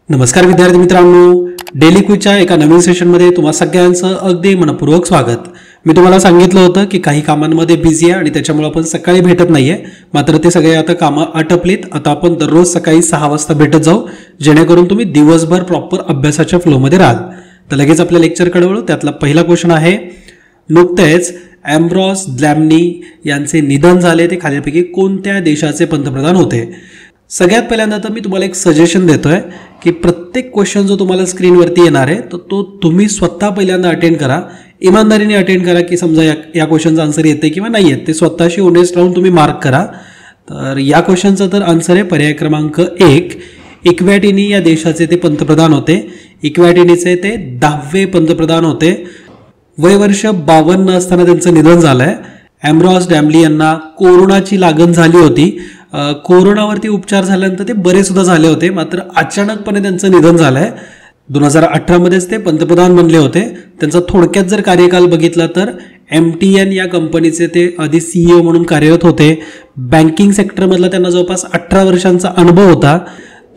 नमस्कार विद्यार्थी मित्रांनो, डेली क्विजच्या एका नवीन सेशनमध्ये तुम्हा सगळ्यांचं अगदी मनपूर्वक स्वागत. मी तुम्हाला सांगितलं होतं की काही कामांमध्ये बिझी आहे आणि त्याच्यामुळे आपण सकाळी भेटत नाहीये. मात्र ते सगळे आता कामं आटपलीत. आता आपण दररोज सकाळी 6 वाजता भेटत जाऊ, जेणेकरून तुम्ही दिवसभर प्रॉपर अभ्यासाच्या फ्लोमध्ये राहाल. तर लगेच आपल्या लेक्चरकडे वळू. त्यातला पहिला क्वेश्चन आहे, नुकतेच एम्ब्रॉस ग्लॅमनी यांचे निधन झाले, ते खालीलपैकी कोणत्या देशाचे पंतप्रधान होते? सगळ्यात पहिल्यांदा तर मी तुम्हाला एक सजेशन देतोय की प्रत्येक क्वेश्चन जो तुम्हाला स्क्रीनवरती येणार आहे तो तुम्ही स्वतः पहिल्यांदा अटेंड करा, इमानदारीने अटेंड करा. की समजा या क्वेश्चनचा आन्सर येते किंवा नाही येत, ते स्वतःशी ओनेस्ट राहून तुम्ही मार्क करा. तर या क्वेश्चनचा तर आन्सर आहे पर्याय क्रमांक 1, इक्वॅटिनी या देशाचे ते पंतप्रधान होते. इक्वॅटिनीचे ते 10वे पंतप्रधान होते. वय वर्ष 52 असताना त्यांचं निधन झालंय. एम्ब्रॉस ग्लॅमनी यांना कोरोनाची लागण झाली होती. कोरोनावरती उपचार झाल्यानंतर ते बरे सुद्धा झाले होते, मात्र अचानकपणे त्यांचं निधन झालंय. 2018मध्येच ते पंतप्रधान बनले होते. त्यांचा थोडक्यात जर कार्यकाल बघितला तर MTN या कंपनीचे ते आधी CEO म्हणून कार्यरत होते. बँकिंग सेक्टरमधला त्यांना जवळपास 18 वर्षांचा अनुभव होता.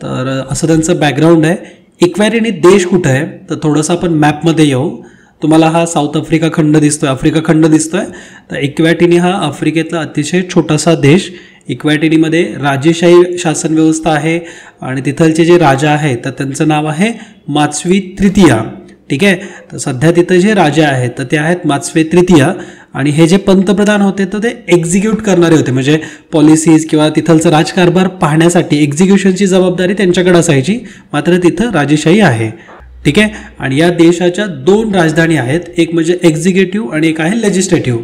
तर असं त्यांचं बॅकग्राऊंड आहे. इक्वॅटिनी देश कुठं आहे तर थोडंसं आपण मॅपमध्ये येऊ. तुम्हाला हा साऊथ आफ्रिका खंड दिसतोय, आफ्रिका खंड दिसतोय. तर इक्वॅटिनी हा आफ्रिकेतला अतिशय छोटासा देश. इक्वॅटिनीमध्ये राजेशाही शासन व्यवस्था आहे आणि तिथलचे जे राजा आहेत तर त्यांचं नाव आहे मात्स्वी तृतीया. ठीक आहे, तर सध्या तिथं जे राजा आहेत तर ते आहेत मात्स्वे तृतीया. आणि हे जे पंतप्रधान होते तर ते एक्झिक्यूट करणारे होते, म्हणजे पॉलिसीज किंवा तिथलचं राजकारभार पाहण्यासाठी एक्झिक्युशनची जबाबदारी त्यांच्याकडे असायची. मात्र तिथं राजेशाही आहे. ठीक आहे, आणि या देशाच्या 2 राजधानी आहेत, एक म्हणजे एक्झिक्युटिव्ह आणि एक आहे लेजिस्लेटिव्ह.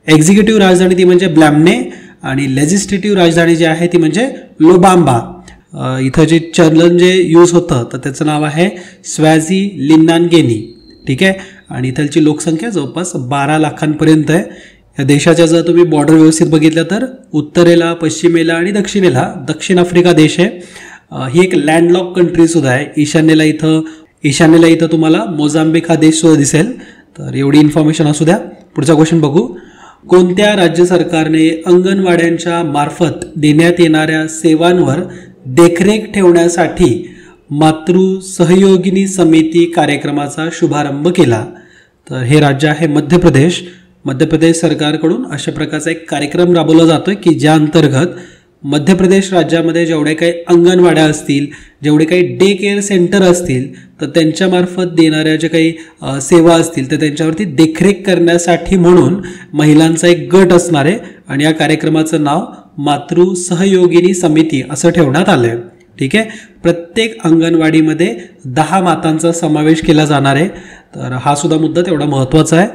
एक्झिक्युटिव्ह राजधानी ती म्हणजे ब्लॅमने आणि लेजिस्लेटिव्ह राजधानी जी आहे ती म्हणजे लोबांबा. इथं जे चलन जे यूज होतं तर त्याचं नाव आहे स्वाझी लिन्नानगेनी. ठीक आहे, आणि इथलची लोकसंख्या जवळपास 12 लाखांपर्यंत आहे. या देशाच्या जर तुम्ही बॉर्डर व्यवस्थित बघितलं तर उत्तरेला, पश्चिमेला आणि दक्षिणेला दक्षिण आफ्रिका देश आहे. ही एक लँडलॉक कंट्री सुद्धा आहे. ईशान्येला इथं तुम्हाला मोझांबिक हा देश सुद्धा दिसेल. तर एवढी इन्फॉर्मेशन असू द्या. पुढचा क्वेश्चन बघू. कोणत्या राज्य सरकारने अंगणवाड्यांच्या मार्फत देण्यात येणाऱ्या सेवांवर देखरेख ठेवण्यासाठी मातृ सहयोगिनी समिती कार्यक्रमाचा शुभारंभ केला? तर हे राज्य आहे मध्य प्रदेश. मध्य प्रदेश सरकारकडून अशा प्रकारचा एक कार्यक्रम राबवला जातोय की ज्या अंतर्गत मध्य प्रदेश राज्यामध्ये जेवढे काही अंगणवाड्या असतील, जेवढे काही डे केअर सेंटर असतील तर त्यांच्यामार्फत देणाऱ्या ज्या काही सेवा असतील तर त्यांच्यावरती देखरेख करण्यासाठी म्हणून महिलांचा एक गट असणार आहे. आणि या कार्यक्रमाचं नाव मातृ सहयोगिनी समिती असं ठेवण्यात आलं आहे. ठीक आहे, प्रत्येक अंगणवाडीमध्ये 10 मातांचा समावेश केला जाणार आहे. तर हा सुद्धा मुद्दा तेवढा महत्त्वाचा आहे.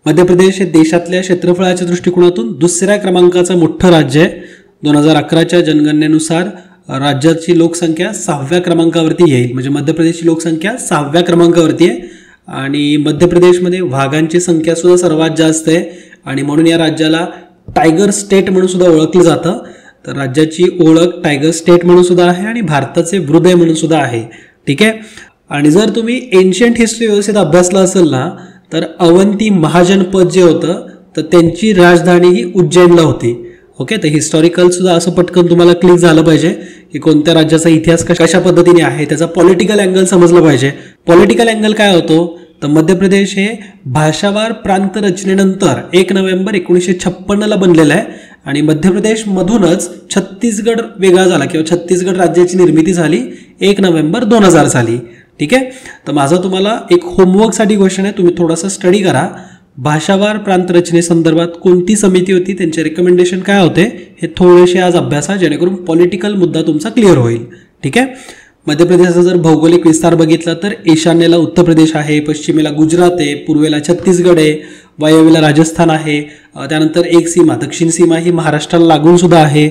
मध्य प्रदेश हे देशातल्या क्षेत्रफळाच्या दृष्टिकोनातून 2ऱ्या क्रमांकाचं मोठं राज्य आहे. 2011च्या जनगणनेनुसार राज्याची लोकसंख्या 6व्या क्रमांकावरती येईल, म्हणजे मध्य प्रदेशची लोकसंख्या 6व्या क्रमांकावरती आहे. आणि मध्य प्रदेशमध्ये वाघांची संख्या सुद्धा सर्वात जास्त आहे आणि म्हणून या राज्याला टायगर स्टेट म्हणून सुद्धा ओळखलं जातं. तर राज्याची ओळख टायगर स्टेट म्हणून सुद्धा आहे आणि भारताचे हृदय म्हणून सुद्धा आहे. ठीक आहे, आणि जर तुम्ही एन्शियंट हिस्ट्री व्यवस्थित अभ्यासला असेल ना तर अवंती महाजनपद जे होतं तर त्यांची राजधानी ही उज्जैनला होती. ओके, तर हिस्टॉरिकल सुद्धा असं पटकन तुम्हाला क्लिक झालं पाहिजे की कोणत्या राज्याचा इतिहास कशा पद्धतीने आहे, त्याचा पॉलिटिकल अँगल समजलं पाहिजे. पॉलिटिकल अँगल काय होतो तर मध्य प्रदेश हे भाषावार प्रांत रचनेनंतर 1 नोव्हेंबर 1956ला बनलेलं आहे आणि मध्य प्रदेशमधूनच छत्तीसगड वेगळा झाला किंवा छत्तीसगड राज्याची निर्मिती झाली 1 नोव्हेंबर 2000 साली. ठीक आहे, तर माझा तुम्हाला एक होमवर्कसाठी क्वेश्चन आहे, तुम्ही थोडासा स्टडी करा. भाषावार प्रांत रचनेसंदर्भात कोणती समिती होती, त्यांचे रिकमेंडेशन काय होते, हे थोडेसे आज अभ्यासा, जेणेकरून पॉलिटिकल मुद्दा तुमचा क्लिअर होईल. ठीक आहे, मध्य प्रदेशाचा जर भौगोलिक विस्तार बघितला तर ईशान्येला उत्तर प्रदेश आहे, पश्चिमेला गुजरात आहे, पूर्वेला छत्तीसगड आहे, वायव्येला राजस्थान आहे. त्यानंतर एक सीमा, दक्षिण सीमा ही महाराष्ट्राला लागून सुद्धा आहे.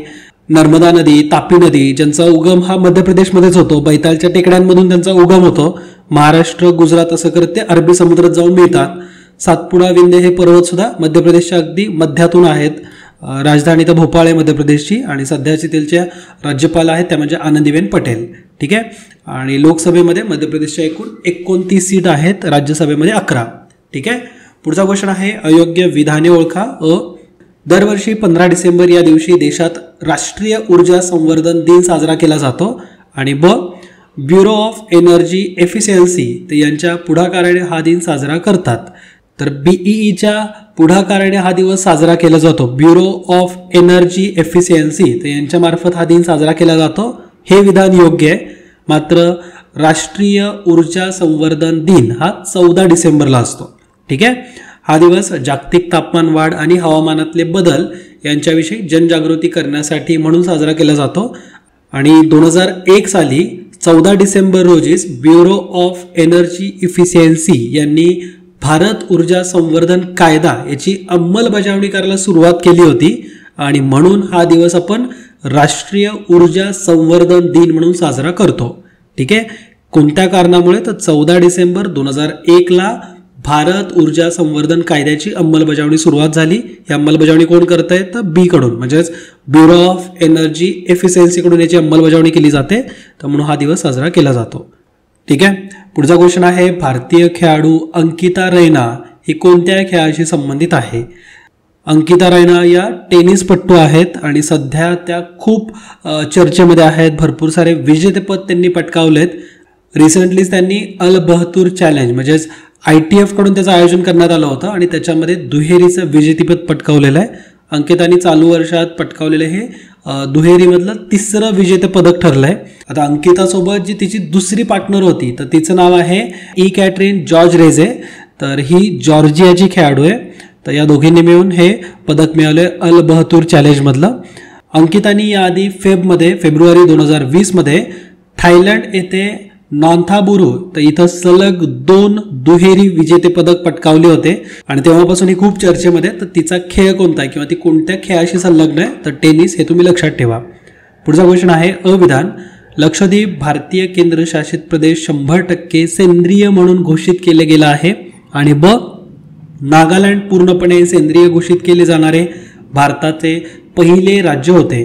नर्मदा नदी, तापी नदी ज्यांचा उगम हा मध्य प्रदेशमध्येच होतो, बैतालच्या टेकड्यांमधून त्यांचा उगम होतो. महाराष्ट्र, गुजरात असं करत ते अरबी समुद्रात जाऊन मिळतात. सातपुडा, विंध्य हे पर्वत सुद्धा मध्य प्रदेशच्या अगदी मध्यातून आहेत. राजधानी तर भोपाळ आहे मध्य प्रदेशची आणि सध्याची त्यांच्या राज्यपाल आहेत त्या म्हणजे आनंदीबेन पटेल. ठीक आहे, आणि लोकसभेमध्ये मध्य प्रदेशच्या एकूण 29 सीट आहेत, राज्यसभेमध्ये 11. ठीक आहे, पुढचा क्वेश्चन आहे, अयोग्य विधाने ओळखा. दरवर्षी 15 डिसेंबर या दिवशी देशात राष्ट्रीय ऊर्जा संवर्धन दिन साजरा केला जातो. आणि ब्युरो ऑफ एनर्जी एफिशियन्सी तर यांच्या पुढाकाराने हा दिन साजरा करतात. तर BEEच्या पुढाकाराने हा दिवस साजरा केला जातो. ब्युरो ऑफ एनर्जी एफिशियन्सी तर यांच्यामार्फत हा दिन साजरा केला जातो. हे विधान योग्य आहे. मात्र राष्ट्रीय ऊर्जा संवर्धन दिन हा 14 डिसेंबरला असतो. ठीक आहे. हा दिवस जागतिक तापमान वाढ आणि हवामानातले बदल यांच्याविषयी जनजागृती करण्यासाठी म्हणून साजरा केला जातो. आणि 2001 साली 14 डिसेंबर रोजीच ब्युरो ऑफ एनर्जी इफिशियन्सी यांनी भारत ऊर्जा संवर्धन कायदा याची अंमलबजावणी करायला सुरुवात केली होती आणि म्हणून हा दिवस आपण राष्ट्रीय ऊर्जा संवर्धन दिन म्हणून साजरा करतो. ठीक आहे. कोणत्या कारणामुळे तर 14 डिसेंबर 2001ला भारत ऊर्जा संवर्धन कायद्याची अंमलबजावणी सुरुवात झाली. ही अंमलबजावणी कोण करत आहे तर बी कडून म्हणजेच ब्युरो ऑफ एनर्जी एफिशियन्सी कडून याची अंमलबजावणी केली जाते. तर म्हणून हा दिवस साजरा केला जातो. ठीक आहे. पुढचा क्वेश्चन आहे भारतीय खेळाडू अंकिता रैना ही कोणत्या खेळाशी संबंधित आहे. अंकिता रैना या टेनिसपटू आहेत आणि सध्या त्या खूप चर्चेमध्ये आहेत. भरपूर सारे विजेतेपद त्यांनी पटकावलेत. रिसेंटलीच त्यांनी अल बहतूर चॅलेंज म्हणजेच ITF कडून त्याचं आयोजन करण्यात आलं होतं आणि त्याच्यामध्ये दुहेरीचं विजेतेपद पटकावलेलं आहे. अंकितानी चालू वर्षात पटकावलेलं हे दुहेरीमधलं 3रं विजेतेपदक ठरलं आहे. आता अंकितासोबत जी तिची दुसरी पार्टनर होती तर तिचं नाव आहे कॅटरीन जॉर्ज रेझे. तर ही जॉर्जियाची खेळाडू आहे. तर या दोघींनी मिळून हे पदक मिळवले अल बहतूर चॅलेंजमधलं. अंकितानी याआधी फेब्रुवारी 2020 थायलंड येथे नॉन्थाबुरू तर इथं सलग 2 दुहेरी विजेतेपदक पटकावले होते आणि तेव्हापासून ही खूप चर्चेमध्ये. तर तिचा खेळ कोणता आहे किंवा ती कोणत्या खेळाशी संलग्न आहे तर टेनिस हे तुम्ही लक्षात ठेवा. पुढचा क्वेश्चन आहे अविधान. लक्षद्वीप भारतीय केंद्रशासित प्रदेश 100% सेंद्रिय म्हणून घोषित केले गेला आहे आणि नागालँड पूर्णपणे सेंद्रिय घोषित केले जाणारे भारताचे पहिले राज्य होते.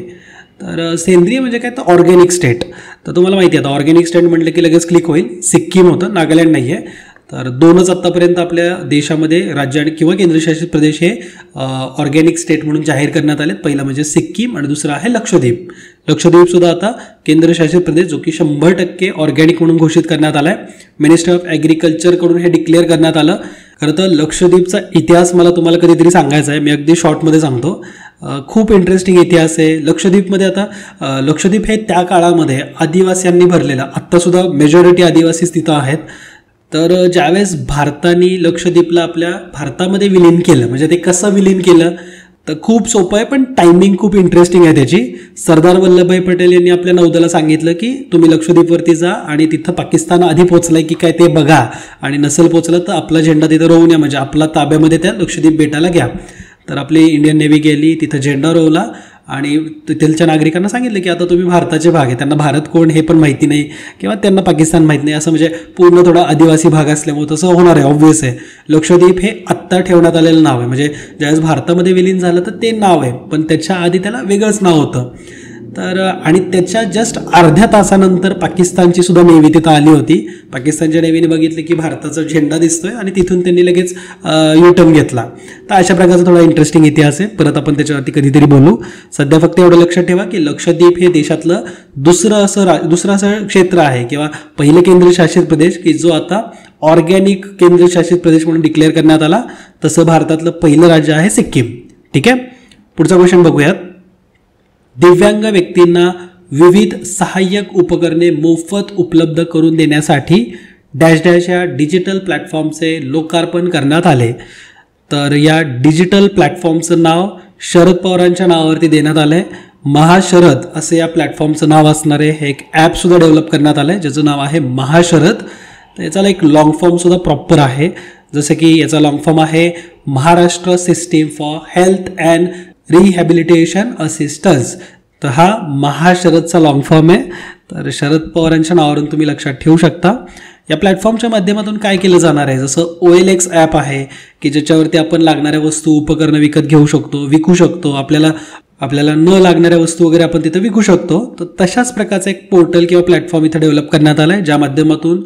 तर सेंद्रिय म्हणजे काय तर ऑर्गॅनिक स्टेट. तर तुम्हाला माहिती आहे आता ऑर्गॅनिक स्टेट म्हटलं की लगेच क्लिक होईल. सिक्कीम होतं, नागालँड नाही आहे. तर 2च आत्तापर्यंत आपल्या देशामध्ये राज्य आणि किंवा केंद्रशासित प्रदेश हे ऑर्गॅनिक स्टेट म्हणून जाहीर करण्यात आले. पहिला म्हणजे सिक्कीम आणि दुसरा आहे लक्षद्वीप. लक्षद्वीप सुद्धा आता केंद्रशासित प्रदेश जो की 100% ऑर्गॅनिक म्हणून घोषित करण्यात आला आहे. मिनिस्टर ऑफ ॲग्रिकल्चरकडून हे डिक्लेअर करण्यात आलं. खरं तर लक्षद्वीपचा इतिहास मला तुम्हाला कधीतरी सांगायचा आहे. मी अगदी शॉर्टमध्ये सांगतो. खूप इंटरेस्टिंग इतिहास आहे लक्षद्वीपमध्ये. आता लक्षद्वीप हे त्या काळामध्ये आदिवासींनी भरलेलं, आत्तासुद्धा मेजॉरिटी आदिवासीच तिथं आहेत. तर ज्यावेळेस भारताने लक्षद्वीपला आपल्या भारतामध्ये विलीन केलं म्हणजे ते कसं विलीन केलं तर खूप सोपं आहे पण टायमिंग खूप इंटरेस्टिंग आहे त्याची. सरदार वल्लभभाई पटेल यांनी आपल्या नौदला सांगितलं की तुम्ही लक्षद्वीपवरती जा आणि तिथं पाकिस्तान आधी पोचलाय की काय ते बघा आणि नसेल पोचलं तर आपला झेंडा तिथं रोवून या म्हणजे आपला ताब्यामध्ये त्या लक्षद्वीप बेटाला घ्या. तर आपली इंडियन नेव्ही गेली, तिथं झेंडा रोवला आणि तिथल्या नागरिकांना सांगितलं की आता तुम्ही भारताचे भाग आहे. त्यांना भारत कोण हे पण माहिती नाही किंवा त्यांना पाकिस्तान माहीत नाही. असं म्हणजे पूर्ण थोडा आदिवासी भाग असल्यामुळे तसं होणार आहे. ऑब्व्हियस आहे. लक्षद्वीप हे आत्ता ठेवण्यात आलेलं नाव आहे. म्हणजे ज्यावेळेस भारतामध्ये विलीन झालं तर ते नाव आहे पण त्याच्या आधी त्याला वेगळंच नाव होतं. तर आणि त्याच्या जस्ट अर्ध्या तासानंतर पाकिस्तानची सुद्धा नेव्ही तिथं आली होती. पाकिस्तानच्या नेव्हीने बघितलं की भारताचा झेंडा दिसतोय आणि तिथून त्यांनी लगेच युटर्न घेतला. तर अशा प्रकारचा थोडा इंटरेस्टिंग इतिहास आहे. परत आपण त्याच्यावरती कधीतरी बोलू. सध्या फक्त एवढं लक्षात ठेवा की लक्षद्वीप हे देशातलं दुसरं असं क्षेत्र आहे किंवा पहिले केंद्रशासित प्रदेश की जो आता ऑर्गॅनिक केंद्रशासित प्रदेश म्हणून डिक्लेअर करण्यात आला. तसं भारतातलं पहिलं राज्य आहे सिक्कीम. ठीक आहे. पुढचा क्वेश्चन बघूयात. दिव्यांग व्यक्तींना विविध सहाय्यक उपकरणे मोफत उपलब्ध करून देण्यासाठी डॅश डॅश या डिजिटल प्लॅटफॉर्मचे लोकार्पण करण्यात आले. तर या डिजिटल प्लॅटफॉर्मचं नाव शरद पवारांच्या नावावरती देण्यात आलं आहे. महाशरद असं या प्लॅटफॉर्मचं नाव असणारे हे एक ॲपसुद्धा डेव्हलप करण्यात आलं आहे ज्याचं नाव आहे महाशरद. तर याचा एक लॉंग फॉर्मसुद्धा प्रॉपर आहे. जसं की याचा लॉंग फॉर्म आहे Maharashtra system for health and rehabilitation assistance. तर हा महाशरदचा लॉंग फॉर्म आहे. तर शरद पवारांच्या नावावरून तुम्ही लक्षात ठेवू शकता. या प्लॅटफॉर्मच्या माध्यमातून काय केलं जाणार आहे जसं OLX ॲप आहे की ज्याच्यावरती आपण लागणाऱ्या वस्तू उपकरणं विकत घेऊ शकतो, विकू शकतो. आपल्याला आपल्याला न लागणाऱ्या वस्तू वगैरे आपण तिथं विकू शकतो. तर तशाच प्रकारचा एक पोर्टल किंवा प्लॅटफॉर्म इथं डेव्हलप करण्यात आला आहे, ज्या माध्यमातून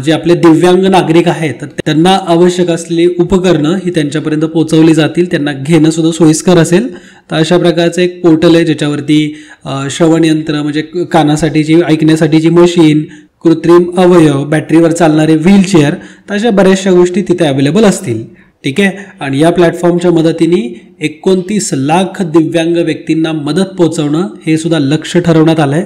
जे आपले दिव्यांग नागरिक आहेत तर त्यांना आवश्यक असलेली उपकरणं ही त्यांच्यापर्यंत पोहोचवली जातील, त्यांना घेणं सुद्धा सोयीस्कर असेल. तर अशा प्रकारचं एक पोर्टल आहे ज्याच्यावरती श्रवण यंत्र म्हणजे कानासाठीची ऐकण्यासाठीची मशीन, कृत्रिम अवयव, बॅटरीवर चालणारे व्हीलचेअर, तर अशा बऱ्याचशा गोष्टी तिथे अवेलेबल असतील. ठीक आहे. आणि या प्लॅटफॉर्मच्या मदतीने 29 लाख दिव्यांग व्यक्तींना मदत पोहोचवणं हे सुद्धा लक्ष्य ठरवण्यात आलं आहे.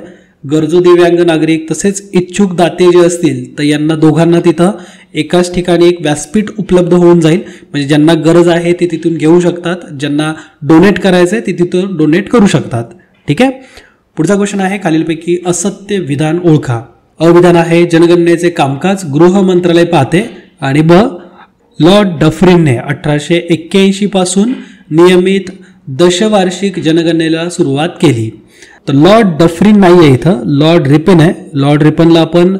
गरजू दिव्यांग नागरिक तसेच इच्छुक दाते जे असतील तर यांना दोघांना तिथं एकाच ठिकाणी एक व्यासपीठ उपलब्ध होऊन जाईल. म्हणजे ज्यांना गरज आहे ते तिथून घेऊ शकतात, ज्यांना डोनेट करायचं आहे ते तिथून डोनेट करू शकतात. ठीक आहे. पुढचा क्वेश्चन आहे खालीलपैकी असत्य विधान ओळखा. अविधान आहे जनगणनेचे कामकाज गृह मंत्रालय पाहते आणि ब लॉर्ड डफरिनने 1881 पासून नियमित दशवार्षिक जनगणनेला सुरुवात केली. तर लॉर्ड डफरिन नाही आहे इथं, लॉर्ड रिपन आहे. लॉर्ड रिपनला आपण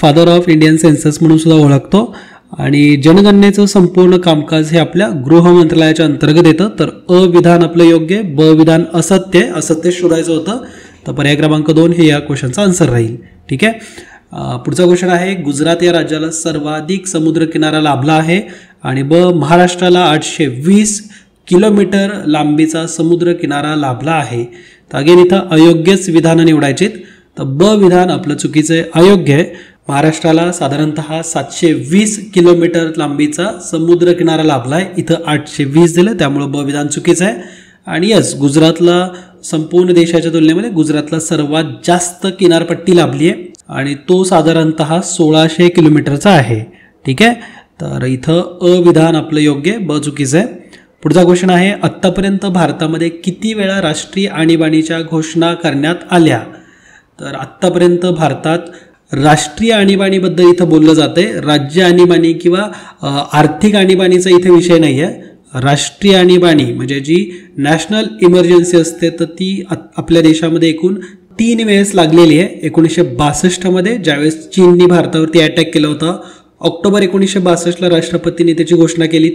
फादर ऑफ इंडियन सेन्सस म्हणून सुद्धा ओळखतो. आणि जनगणनेचं संपूर्ण कामकाज हे आपल्या गृह मंत्रालयाच्या अंतर्गत येतं. तर अ विधान आपलं योग्य, ब विधान असत्य, असत्य शोधायचं होतं. तर पर्याय क्रमांक 2 हे या क्वेश्चनचा आन्सर राहील. ठीक आहे. पुढचा क्वेश्चन आहे गुजरात या राज्याला सर्वाधिक समुद्रकिनारा लाभला आहे आणि ब महाराष्ट्राला 820 किलोमीटर लांबीचा समुद्र किनारा लाभला आहे. तर अगेन इथं अयोग्यच विधानं निवडायचीत. तर ब विधान आपलं चुकीचं आहे, अयोग्य आहे. महाराष्ट्राला साधारणतः 720 किलोमीटर लांबीचा समुद्र किनारा लाभला आहे, इथं 820 दिलं, त्यामुळं ब विधान चुकीचं आहे. आणि यस, गुजरातला संपूर्ण देशाच्या तुलनेमध्ये गुजरातला सर्वात जास्त किनारपट्टी लाभली आहे आणि तो साधारणतः 1600 किलोमीटरचा आहे. ठीक आहे. तर इथं अ विधान आपलं योग्य, ब चुकीचं आहे. पुढचा क्वेश्चन आहे आत्तापर्यंत भारतामध्ये किती वेळा राष्ट्रीय आणीबाणीच्या घोषणा करण्यात आल्या. तर आत्तापर्यंत भारतात राष्ट्रीय आणीबाणीबद्दल इथं बोललं जातंय, राज्य आणीबाणी किंवा आर्थिक आणीबाणीचा इथे विषय नाही आहे. राष्ट्रीय आणीबाणी म्हणजे जी नॅशनल इमर्जन्सी असते तर ती आपल्या देशामध्ये एकूण 3 वेळेस लागलेली आहे. 1962 ज्यावेळेस चीनने भारतावरती अटॅक केला होता, ऑक्टोबर 1962 राष्ट्रपतींनी त्याची घोषणा केली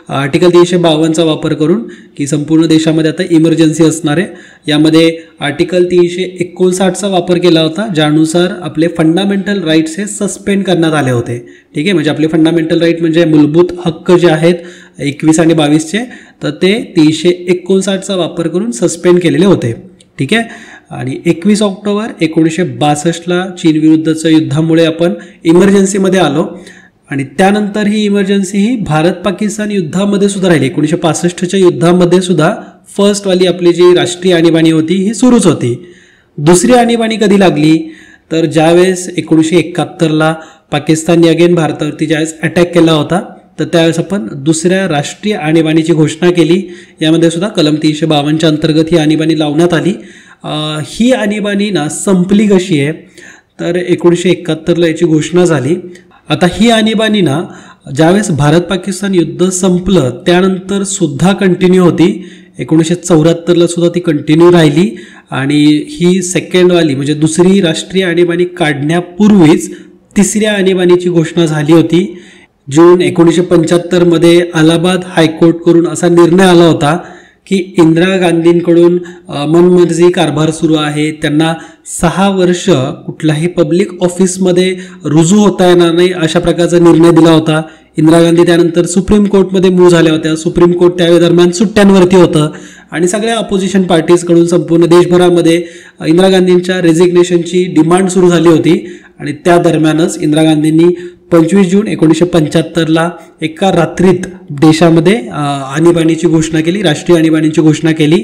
आर्टिकल 352चा वापर करून की संपूर्ण देशामध्ये आता इमर्जन्सी असणार आहे. यामध्ये आर्टिकल 359चा वापर केला होता, ज्यानुसार आपले फंडामेंटल राईट्स हे सस्पेंड करण्यात आले होते. ठीक आहे. म्हणजे आपले फंडामेंटल राईट म्हणजे मूलभूत हक्क जे आहेत 21 आणि 22चे, तर ते 359चा वापर करून सस्पेंड केलेले होते. ठीक आहे. आणि 21 ऑक्टोबर 1962 चीन विरुद्धच्या युद्धामुळे आपण इमर्जन्सीमध्ये आलो आणि त्यानंतर ही इमर्जन्सी ही भारत पाकिस्तान युद्धामध्ये सुद्धा राहिली. 1965च्या युद्धामध्ये सुद्धा फर्स्टवाली आपली जी राष्ट्रीय आणीबाणी होती ही सुरूच होती. दुसरी आणीबाणी कधी लागली तर ज्यावेळेस 1971ला पाकिस्तानने अगेन भारतावरती ज्यावेळेस अटॅक केला होता तर त्यावेळेस आपण दुसऱ्या राष्ट्रीय आणीबाणीची घोषणा केली. यामध्ये सुद्धा कलम 352च्या अंतर्गत ही आणीबाणी लावण्यात आली. ही आणीबाणी ना संपली कशी आहे तर 1971ला याची घोषणा झाली. आता ही आणीबाणी ना ज्यावेळेस भारत पाकिस्तान युद्ध संपलं त्यानंतर सुद्धा कंटिन्यू होती. 1974ला सुद्धा ती कंटिन्यू राहिली आणि ही सेकंडवाली म्हणजे दुसरी राष्ट्रीय आणीबाणी काढण्यापूर्वीच तिसऱ्या आणीबाणीची घोषणा झाली होती. जून 1975 अलाहाबाद हायकोर्ट करून असा निर्णय आला होता की इंदिरा गांधींकडून मनमर्जी कारभार सुरू आहे, त्यांना 6 वर्ष कुठल्याही पब्लिक ऑफिसमध्ये रुजू होता येणार नाही अशा प्रकारचा निर्णय दिला होता. इंदिरा गांधी त्यानंतर सुप्रीम कोर्टमध्ये मूव्ह झाल्या होत्या. सुप्रीम कोर्ट त्यावेळी दरम्यान सुट्ट्यांवरती होतं आणि सगळ्या अपोजिशन पार्टीजकडून संपूर्ण देशभरामध्ये इंदिरा गांधींच्या रेझिग्नेशनची डिमांड सुरू झाली होती आणि त्या दरम्यानच इंदिरा गांधींनी 25 जून 1975ला एका रात्रीत देशामध्ये आणीबाणीची घोषणा केली, राष्ट्रीय आणीबाणीची घोषणा केली.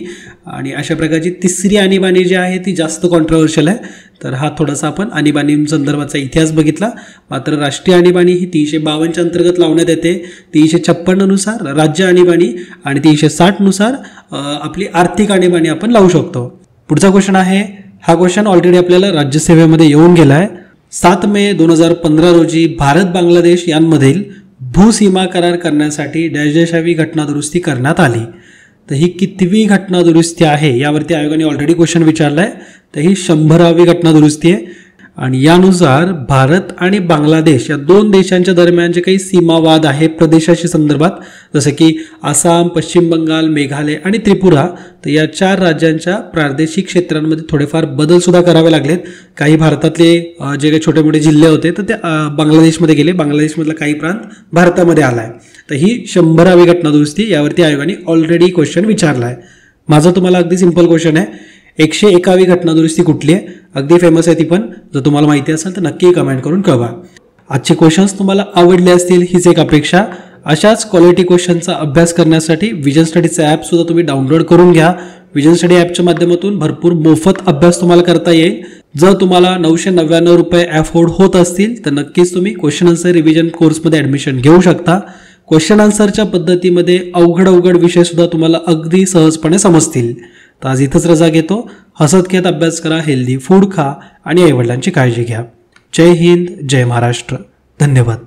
आणि अशा प्रकारची तिसरी आणीबाणी जी आहे ती जास्त कॉन्ट्रोवर्शियल आहे. तर हा थोडासा आपण आणीबाणी संदर्भाचा इतिहास बघितला. मात्र राष्ट्रीय आणीबाणी ही 352च्या अंतर्गत लावण्यात येते. 356 नुसार राज्य आणीबाणी आणि 360 नुसार आपली आर्थिक आणीबाणी आपण लावू शकतो. पुढचा क्वेश्चन आहे, हा क्वेश्चन ऑलरेडी आपल्याला राज्यसेवेमध्ये येऊन गेला आहे. 7 मे 2015 रोजी भारत बांगलादेश यांमधील भूसीमा करार करण्यासाठी डॅशदेशावी घटना दुरुस्ती करण्यात आली. तर ही कितवी घटना दुरुस्ती आहे यावरती आयोगाने ऑलरेडी क्वेश्चन विचारला आहे. तर ही 100वी घटना दुरुस्ती आहे आणि यानुसार भारत आणि बांगलादेश या दोन देशांच्या दरम्यान जे काही सीमावाद आहे प्रदेशाशी संदर्भात, जसं की आसाम, पश्चिम बंगाल, मेघालय आणि त्रिपुरा, तर या 4 राज्यांच्या प्रादेशिक क्षेत्रांमध्ये थोडेफार बदल सुद्धा करावे लागलेत. काही भारतातले जे काही छोटे मोठे जिल्हे होते तर ते बांगलादेशमध्ये गेले, बांगलादेशमधला काही प्रांत भारतामध्ये आला आहे. तर ही 100वी घटनादुरुस्ती यावरती आयोगाने ऑलरेडी क्वेश्चन विचारला आहे. माझा तुम्हाला अगदी सिंपल क्वेश्चन आहे, 101वी घटनादुरुस्ती कुठली आहे? अगदी फेमस आहे ती पण. जर तुम्हाला माहिती असेल तर नक्की कमेंट करून कळवा. आजचे क्वेश्चन्स तुम्हाला आवडले असतील हीच एक अपेक्षा. अशाच क्वालिटी क्वेश्चनचा अभ्यास करण्यासाठी विजन स्टडीचं ॲप सुद्धा तुम्ही डाउनलोड करून घ्या. विजन स्टडी ॲपच्या माध्यमातून भरपूर मोफत अभ्यास तुम्हाला करता येईल. जर तुम्हाला 999 रुपये अफोर्ड होत असतील तर नक्कीच तुम्ही क्वेश्चन आन्सर रिव्हिजन कोर्समध्ये ॲडमिशन घेऊ शकता. क्वेश्चन आन्सरच्या पद्धतीमध्ये अवघड विषय सुद्धा तुम्हाला अगदी सहजपणे समजतील. तर आज इथंच रजा घेतो. हसत खेळत अभ्यास करा, हेल्दी फूड खा आणि आईवडिलांची काळजी घ्या. जय हिंद, जय महाराष्ट्र. धन्यवाद.